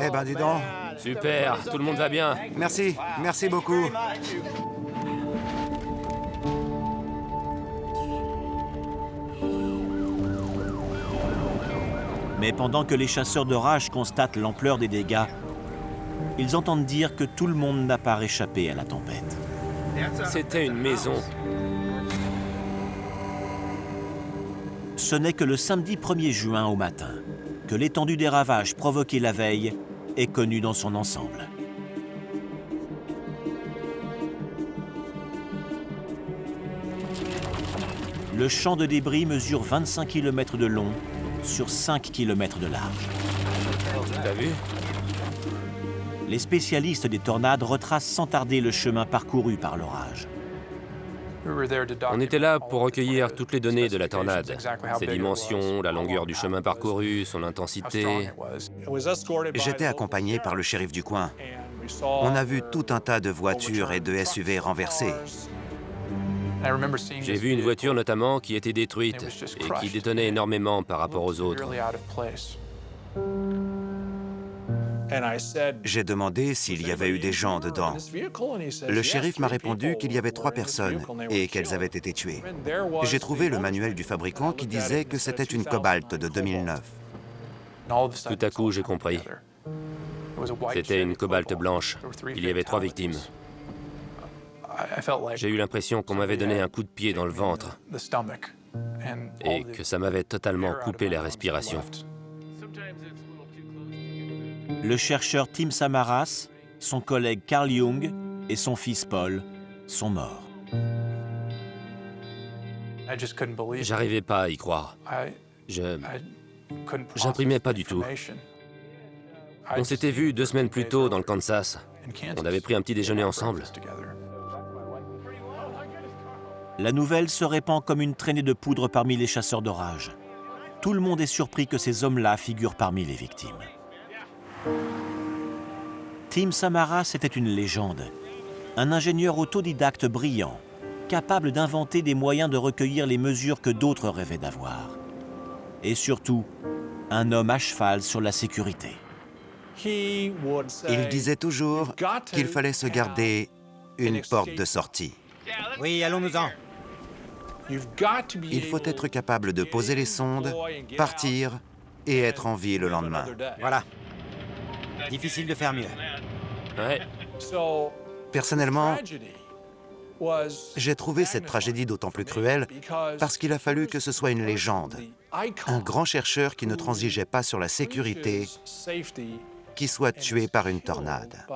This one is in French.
Eh ben, dis donc. Super, tout le monde va bien. Merci, merci beaucoup. Mais pendant que les chasseurs d'orage constatent l'ampleur des dégâts, ils entendent dire que tout le monde n'a pas réchappé à la tempête. C'était une maison. Ce n'est que le samedi 1er juin au matin que l'étendue des ravages provoqués la veille est connue dans son ensemble. Le champ de débris mesure 25 km de long sur 5 km de large. T'as vu? Les spécialistes des tornades retracent sans tarder le chemin parcouru par l'orage. On était là pour recueillir toutes les données de la tornade. Ses dimensions, la longueur du chemin parcouru, son intensité. J'étais accompagné par le shérif du coin. On a vu tout un tas de voitures et de SUV renversées. J'ai vu une voiture notamment qui était détruite et qui détonnait énormément par rapport aux autres. J'ai demandé s'il y avait eu des gens dedans. Le shérif m'a répondu qu'il y avait 3 personnes et qu'elles avaient été tuées. J'ai trouvé le manuel du fabricant qui disait que c'était une Cobalt de 2009. Tout à coup, j'ai compris. C'était une Cobalt blanche. Il y avait 3 victimes. J'ai eu l'impression qu'on m'avait donné un coup de pied dans le ventre et que ça m'avait totalement coupé la respiration. Le chercheur Tim Samaras, son collègue Carl Jung et son fils Paul sont morts. J'arrivais pas à y croire. J'imprimais pas du tout. On s'était vus 2 semaines plus tôt dans le Kansas. On avait pris un petit déjeuner ensemble. La nouvelle se répand comme une traînée de poudre parmi les chasseurs d'orage. Tout le monde est surpris que ces hommes-là figurent parmi les victimes. Tim Samaras était une légende, un ingénieur autodidacte brillant, capable d'inventer des moyens de recueillir les mesures que d'autres rêvaient d'avoir. Et surtout, un homme à cheval sur la sécurité. Il disait toujours qu'il fallait se garder une porte de sortie. Oui, allons-nous-en. Il faut être capable de poser les sondes, partir et être en vie le lendemain. Voilà. Difficile de faire mieux. Ouais. Personnellement, j'ai trouvé cette tragédie d'autant plus cruelle parce qu'il a fallu que ce soit une légende, un grand chercheur qui ne transigeait pas sur la sécurité, qui soit tué par une tornade.